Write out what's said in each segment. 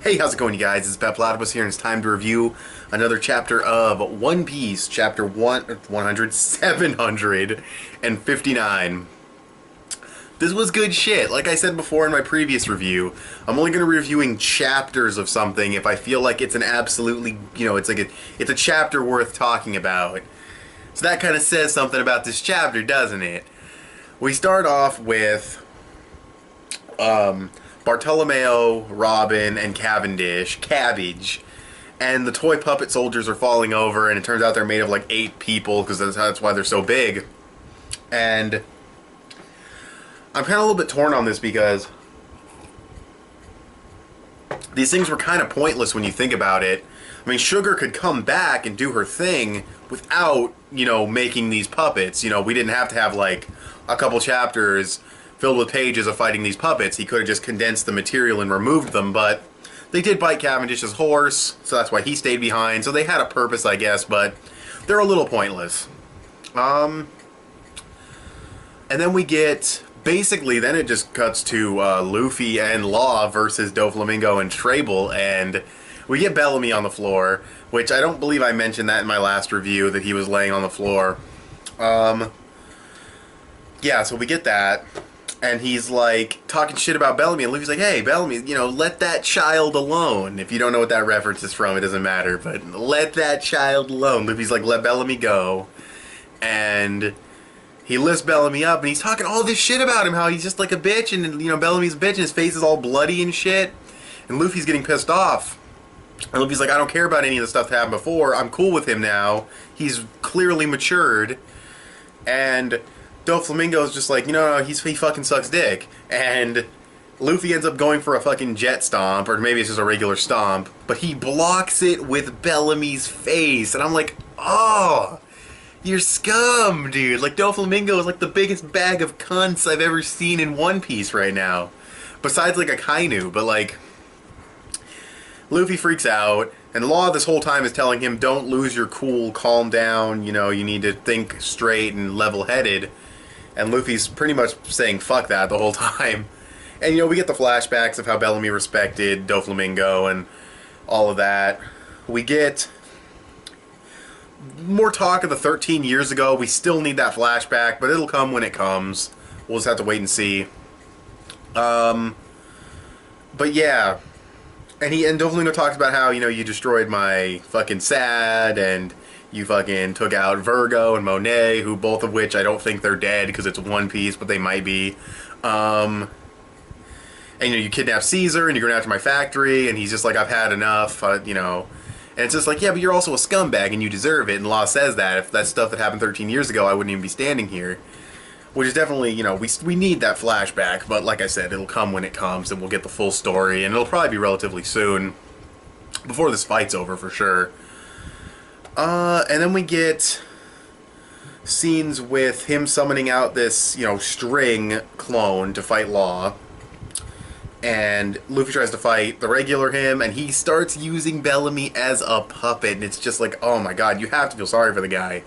Hey, how's it going, you guys? It's petplatypus here, and it's time to review another chapter of One Piece, chapter 759. This was good shit. Like I said before in my previous review, I'm only going to be reviewing chapters of something if I feel like it's an absolutely, it's a chapter worth talking about. So that kind of says something about this chapter, doesn't it? We start off with Bartolomeo, Robin, and Cabbage, and the toy puppet soldiers are falling over, and it turns out they're made of like 8 people, because that's why they're so big. And I'm kind of a little bit torn on this, because these things were kind of pointless when you think about it. I mean, Sugar could come back and do her thing without, making these puppets. We didn't have to have, like, a couple chapters filled with pages of fighting these puppets. He could have just condensed the material and removed them, but they did bite Cavendish's horse, so that's why he stayed behind. So they had a purpose, I guess, but they're a little pointless. And then we get, basically, then it just cuts to Luffy and Law versus Doflamingo and Trable, and we get Bellamy on the floor, which I don't believe I mentioned that in my last review, that he was laying on the floor. Yeah, so we get that. And he's like talking shit about Bellamy, and Luffy's like, "Hey, Bellamy, let that child alone." If you don't know what that reference is from, it doesn't matter, but let that child alone. Luffy's like, "Let Bellamy go." And he lifts Bellamy up, and he's talking all this shit about him, how he's just like a bitch, and Bellamy's a bitch, and his face is all bloody and shit. And Luffy's getting pissed off. And Luffy's like, "I don't care about any of the stuff that happened before. I'm cool with him now. He's clearly matured." And Doflamingo's just like, he fucking sucks dick. And Luffy ends up going for a fucking jet stomp, or maybe it's just a regular stomp, but he blocks it with Bellamy's face. And I'm like, oh, you're scum, dude. Like, Doflamingo is like the biggest bag of cunts I've ever seen in One Piece right now. Besides, like, a Kainu, but, like, Luffy freaks out, and Law this whole time is telling him, don't lose your cool, calm down, you need to think straight and level-headed. And Luffy's pretty much saying fuck that the whole time. And we get the flashbacks of how Bellamy respected Doflamingo and all of that. We get more talk of the 13 years ago. We still need that flashback, but it'll come when it comes. We'll just have to wait and see. But yeah. And Doflamingo talks about how, you destroyed my fucking Sad, and you fucking took out Virgo and Monet, who both of which I don't think they're dead because it's One Piece, but they might be. And you kidnapped Caesar, and you're going after my factory, and he's just like, I've had enough, And it's just like, yeah, but you're also a scumbag, and you deserve it, and Law says that. If that's stuff that happened 13 years ago, I wouldn't even be standing here. Which is definitely, we need that flashback, but like I said, it'll come when it comes, and we'll get the full story, and it'll probably be relatively soon, before this fight's over, for sure. And then we get scenes with him summoning out this, string clone to fight Law. And Luffy tries to fight the regular him, and he starts using Bellamy as a puppet. And it's just like, oh my god, you have to feel sorry for the guy.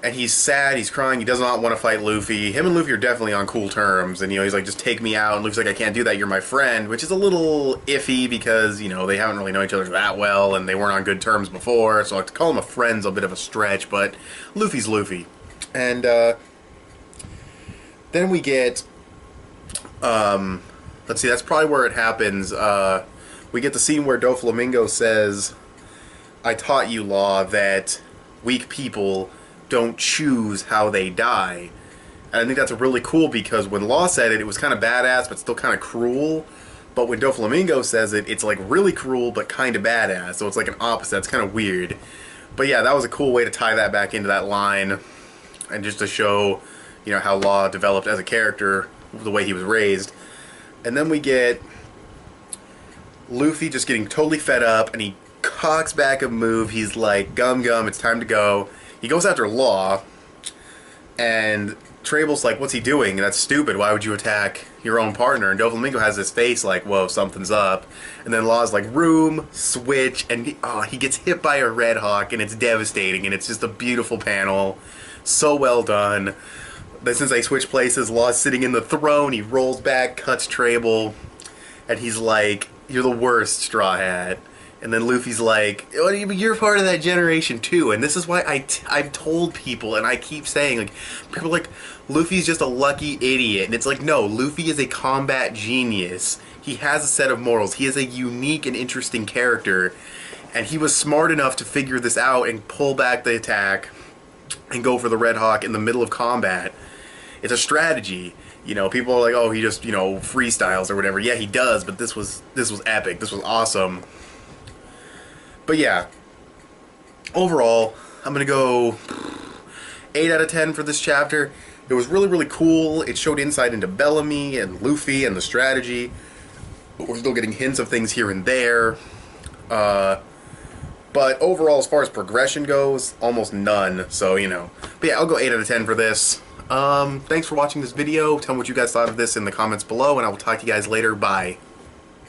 And he's sad, he's crying, he does not want to fight Luffy. Him and Luffy are definitely on cool terms, and he's like, just take me out, and Luffy's like, I can't do that, you're my friend, which is a little iffy because, they haven't really known each other that well, and they weren't on good terms before, so to call him a friend's a bit of a stretch, but Luffy's Luffy. And, then we get, let's see, that's probably where it happens. We get the scene where Doflamingo says, I taught you, Law, that weak people don't choose how they die. And I think that's really cool, because when Law said it, it was kind of badass but still kind of cruel. But when Doflamingo says it, it's like really cruel but kind of badass. So it's like an opposite. It's kind of weird. But yeah, that was a cool way to tie that back into that line, and just to show, how Law developed as a character, the way he was raised. And then we get Luffy just getting totally fed up, and he cocks back a move. He's like, gum, it's time to go. He goes after Law, and Trable's like, what's he doing? That's stupid. Why would you attack your own partner? And Doflamingo has this face like, whoa, something's up. And then Law's like, room, switch, and he gets hit by a Red Hawk, and it's devastating, and it's just a beautiful panel. So well done. Then since they switch places, Law's sitting in the throne, he rolls back, cuts Trable, and he's like, You're the worst, Straw Hat. And then Luffy's like, oh, you're part of that generation too. And this is why I've told people, and I keep saying, like, people are like, Luffy's just a lucky idiot. And it's like, no, Luffy is a combat genius. He has a set of morals. He is a unique and interesting character. And he was smart enough to figure this out and pull back the attack and go for the Red Hawk in the middle of combat. It's a strategy. You know, people are like, oh, he just, you know, freestyles or whatever. Yeah, he does, but this was epic. This was awesome. But yeah, overall, I'm going to go 8 out of 10 for this chapter. It was really, really cool. It showed insight into Bellamy and Luffy and the strategy. But we're still getting hints of things here and there. But overall, as far as progression goes, almost none. So, you know. But yeah, I'll go 8 out of 10 for this. Thanks for watching this video. Tell me what you guys thought of this in the comments below, and I will talk to you guys later. Bye.